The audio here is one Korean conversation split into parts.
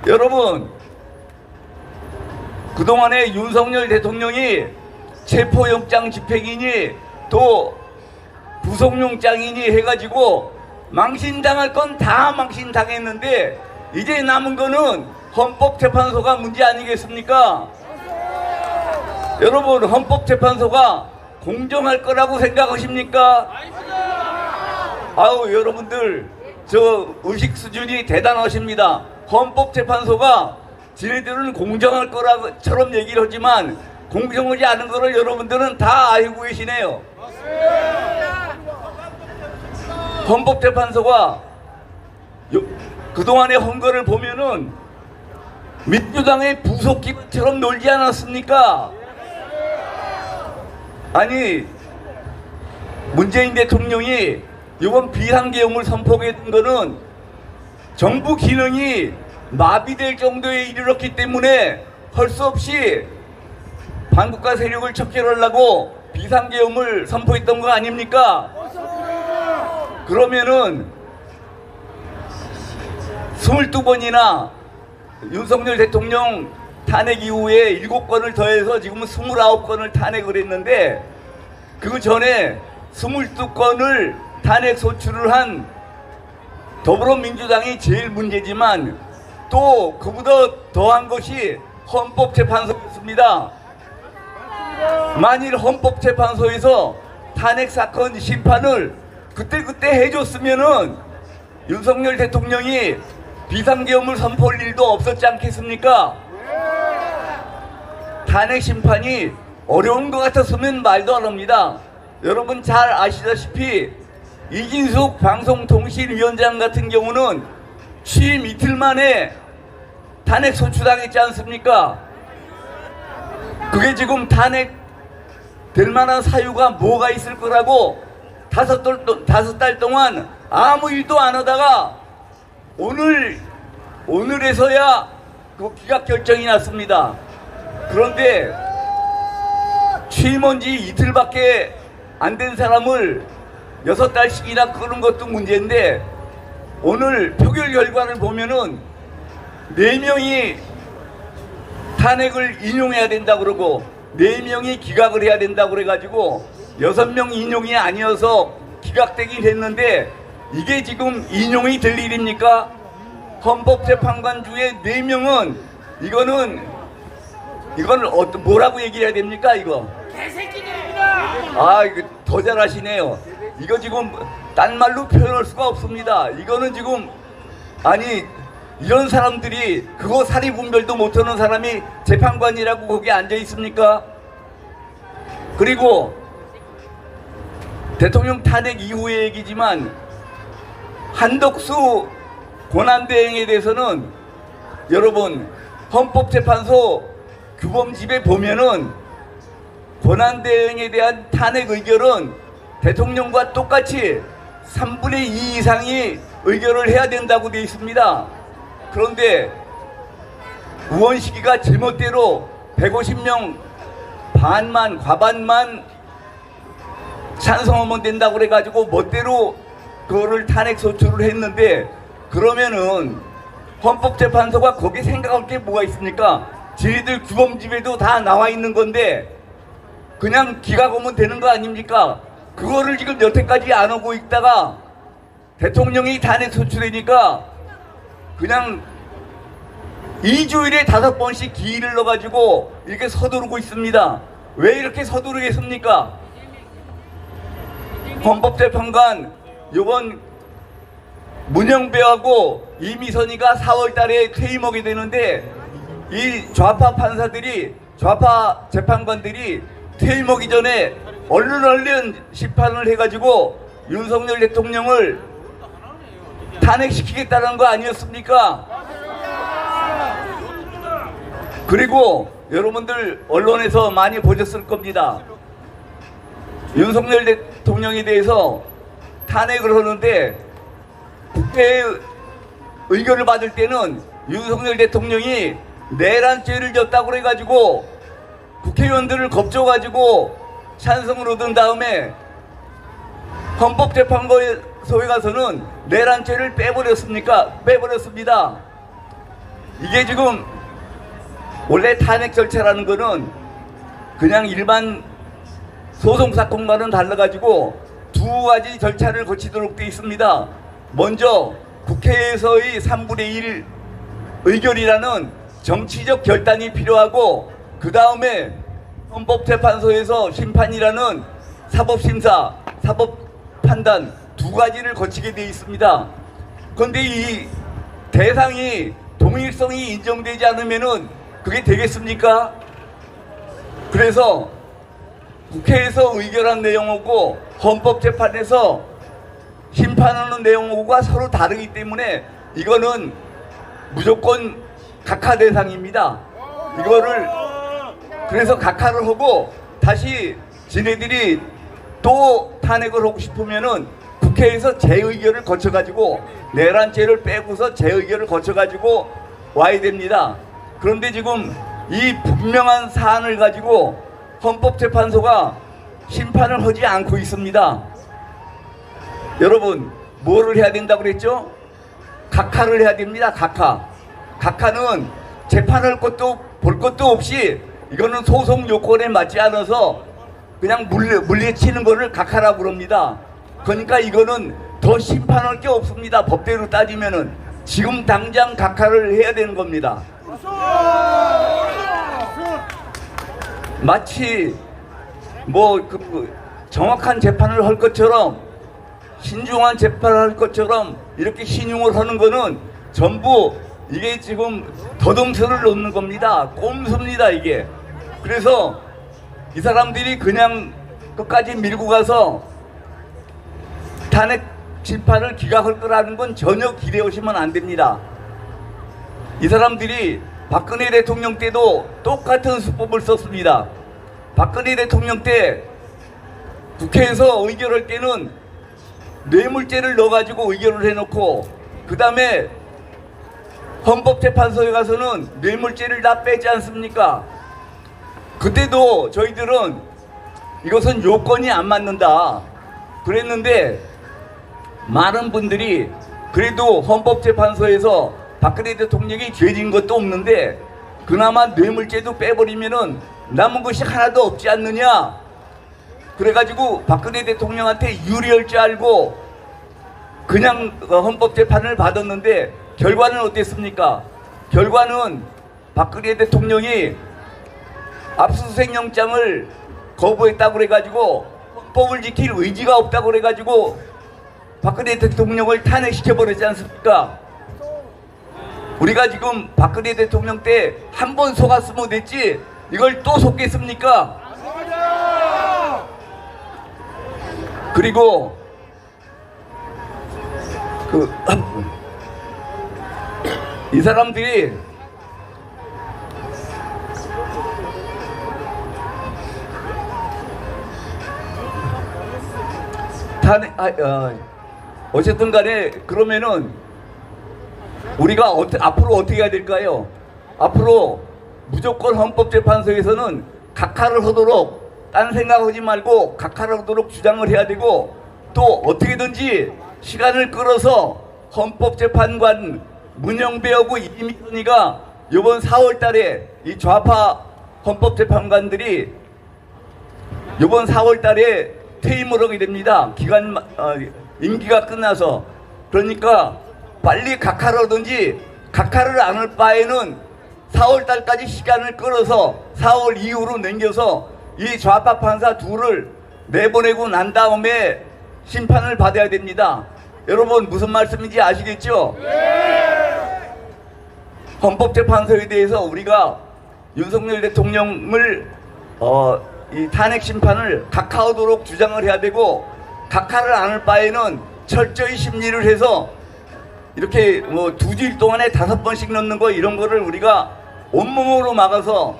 여러분, 그동안에 윤석열 대통령이 체포영장 집행이니 또 구속영장이니 해가지고 망신당할 건 다 망신당했는데 이제 남은 거는 헌법재판소가 문제 아니겠습니까? 여러분, 헌법재판소가 공정할 거라고 생각하십니까? 아우, 여러분들 저 의식 수준이 대단하십니다. 헌법재판소가 지네들은 공정할 거라처럼 얘기를 하지만 공정하지 않은 거를 여러분들은 다 알고 계시네요. 헌법재판소가 그동안의 헌거를 보면은 민주당의 부속기구처럼 놀지 않았습니까? 아니, 문재인 대통령이 이번 비상계엄을 선포했던 거는 정부 기능이 마비될 정도에 이르렀기 때문에 할 수 없이 반국가 세력을 척결하려고 비상계엄을 선포했던 거 아닙니까? 그러면은 22번이나 윤석열 대통령 탄핵 이후에 7건을 더해서 지금은 29건을 탄핵을 했는데 그 전에 22건을 탄핵 소추를 한 더불어민주당이 제일 문제지만 또 그보다 더한 것이 헌법재판소였습니다. 만일 헌법재판소에서 탄핵 사건 심판을 그때 해줬으면은 윤석열 대통령이 비상계엄을 선포할 일도 없었지 않겠습니까? 탄핵 심판이 어려운 것 같았으면 말도 안 합니다. 여러분 잘 아시다시피 이진숙 방송통신위원장 같은 경우는 취임 이틀 만에 탄핵 소추당했지 않습니까? 그게 지금 탄핵 될 만한 사유가 뭐가 있을 거라고 다섯 달 동안 아무 일도 안 하다가 오늘에서야 그 기각 결정이 났습니다. 그런데 취임한 지 이틀밖에 안 된 사람을 6달씩이나 끄는 것도 문제인데 오늘 표결 결과를 보면은 4명이 탄핵을 인용해야 된다고 그러고 4명이 기각을 해야 된다고 그래가지고 6명 인용이 아니어서 기각되긴 했는데 이게 지금 인용이 될 일입니까? 헌법재판관 중에 4명은 이거는 뭐라고 얘기해야 됩니까 이거? 개새끼들입니다. 아, 이거 더 잘하시네요. 이거 지금 딴 말로 표현할 수가 없습니다. 이거는 지금 아니 이런 사람들이 그거 사리분별도 못하는 사람이 재판관이라고 거기 앉아 있습니까? 그리고 대통령 탄핵 이후의 얘기지만 한덕수 권한대행에 대해서는 여러분 헌법재판소 규범집에 보면은 권한대행에 대한 탄핵 의결은 대통령과 똑같이 3분의 2 이상이 의결을 해야 된다고 되어 있습니다. 그런데 우원식이가 제멋대로 150명 과반만 찬성하면 된다고 그래가지고 멋대로 그거를 탄핵 소추를 했는데 그러면은 헌법재판소가 거기에 생각할 게 뭐가 있습니까? 지네들 규범집에도 다 나와 있는 건데 그냥 기각하면 되는 거 아닙니까? 그거를 지금 여태까지 안 하고 있다가 대통령이 탄핵 소추되니까 그냥 2주일에 5번씩 기일을 넣어가지고 이렇게 서두르고 있습니다. 왜 이렇게 서두르겠습니까? 헌법재판관 요번 문영배하고 이미선이가 4월 달에 퇴임하게 되는데 이 좌파 재판관들이 퇴임하기 전에 얼른 심판을 해가지고 윤석열 대통령을 탄핵시키겠다는 거 아니었습니까? 그리고 여러분들 언론에서 많이 보셨을 겁니다. 윤석열 대통령에 대해서 탄핵을 하는데 국회 의결을 받을 때는 윤석열 대통령이 내란죄를 졌다고 그래가지고 국회의원들을 겁줘가지고 찬성을 얻은 다음에 헌법재판소에 판소에 가서는 내란죄를 빼버렸습니다. 이게 지금 원래 탄핵 절차라는 거는 그냥 일반 소송사건과는 달라가지고 두 가지 절차를 거치도록 되어 있습니다. 먼저 국회에서의 3분의 1 의결이라는 정치적 결단이 필요하고, 그 다음에 헌법재판소에서 심판이라는 사법심사, 사법판단 두 가지를 거치게 되어 있습니다. 그런데 이 대상이 동일성이 인정되지 않으면은 그게 되겠습니까? 그래서 국회에서 의결한 내용하고 헌법재판에서 심판하는 내용하고가 서로 다르기 때문에 이거는 무조건 각하 대상입니다. 이거를 그래서 각하를 하고 다시 지네들이 또 탄핵을 하고 싶으면은 국회에서 재의결을 거쳐가지고 내란죄를 빼고서 재의결을 거쳐가지고 와야 됩니다. 그런데 지금 이 분명한 사안을 가지고 헌법재판소가 심판을 하지 않고 있습니다. 여러분, 뭐를 해야 된다고 그랬죠? 각하를 해야 됩니다. 각하는 재판할 것도 볼 것도 없이 이거는 소송 요건에 맞지 않아서 그냥 물리치는 거를 각하라고 그럽니다. 그러니까 이거는 더 심판할 게 없습니다. 법대로 따지면은 지금 당장 각하를 해야 되는 겁니다. 마치 정확한 재판을 할 것처럼, 신중한 재판을 할 것처럼 이렇게 신용을 하는 거는 전부 이게 지금 더듬스를 놓는 겁니다. 꼼수입니다, 이게. 그래서 이 사람들이 그냥 끝까지 밀고 가서 탄핵 심판을 기각할 거라는 건 전혀 기대하시면 안 됩니다. 이 사람들이 박근혜 대통령 때도 똑같은 수법을 썼습니다. 박근혜 대통령 때 국회에서 의결할 때는 뇌물죄를 넣어가지고 의결을 해놓고, 그 다음에 헌법재판소에 가서는 뇌물죄를 다 빼지 않습니까? 그때도 저희들은 이것은 요건이 안 맞는다 그랬는데, 많은 분들이 그래도 헌법재판소에서 박근혜 대통령이 죄진 것도 없는데 그나마 뇌물죄도 빼버리면은 남은 것이 하나도 없지 않느냐, 그래가지고 박근혜 대통령한테 유리할 줄 알고 그냥 헌법재판을 받았는데 결과는 어땠습니까? 결과는 박근혜 대통령이 압수수색 영장을 거부했다고 그래가지고 헌법을 지킬 의지가 없다고 그래가지고 박근혜 대통령을 탄핵시켜버렸지 않습니까? 우리가 지금 박근혜 대통령 때 한 번 속았으면 됐지 이걸 또 속겠습니까? 그리고 이 사람들이 어쨌든 간에 그러면은 우리가 앞으로 어떻게 해야 될까요? 앞으로 무조건 헌법재판소에서는 각하를 하도록, 딴 생각하지 말고 각하를 하도록 주장을 해야 되고, 또 어떻게든지 시간을 끌어서 헌법재판관 문영배하고 이미선이가 이번 4월 달에 이 좌파 헌법재판관들이 이번 4월 달에 퇴임을 하게 됩니다. 임기가 끝나서. 그러니까 빨리 각하를 하든지, 각하를 안 할 바에는 4월 달까지 시간을 끌어서 4월 이후로 넘겨서 이 좌파 판사 둘을 내보내고 난 다음에 심판을 받아야 됩니다. 여러분 무슨 말씀인지 아시겠죠? 헌법재판소에 대해서 우리가 윤석열 대통령을 이 탄핵 심판을 각하하도록 주장을 해야 되고, 각하를 안 할 바에는 철저히 심리를 해서 이렇게 뭐 2주일 동안에 5번씩 넣는 거, 이런 거를 우리가 온몸으로 막아서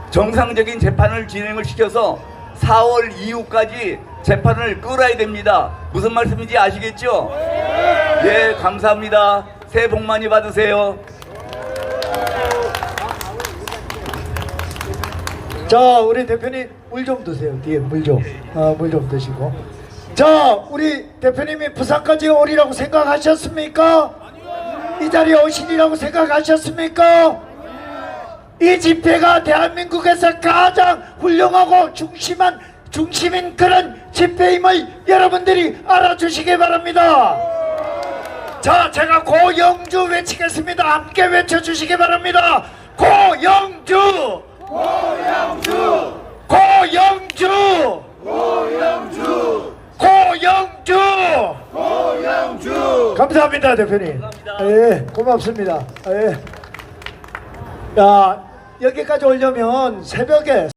정상적인 재판을 진행을 시켜서 4월 이후까지 재판을 끌어야 됩니다. 무슨 말씀인지 아시겠죠? 예, 감사합니다. 새해 복 많이 받으세요. 자, 우리 대표님 물 좀 드세요. 뒤에 물 좀. 물 좀 드시고. 자, 우리 대표님이 부산까지 오리라고 생각하셨습니까? 이 자리에 오시리라고 생각하셨습니까? 이 집회가 대한민국에서 가장 훌륭하고 중심인 그런 집회임을 여러분들이 알아주시기 바랍니다. 자, 제가 고영주 외치겠습니다. 함께 외쳐주시기 바랍니다. 고영주! 고영주! 고영주! 고영주! 고영주! 고영주! 감사합니다, 대표님. 감사합니다. 예, 고맙습니다. 예. 야, 여기까지 오려면 새벽에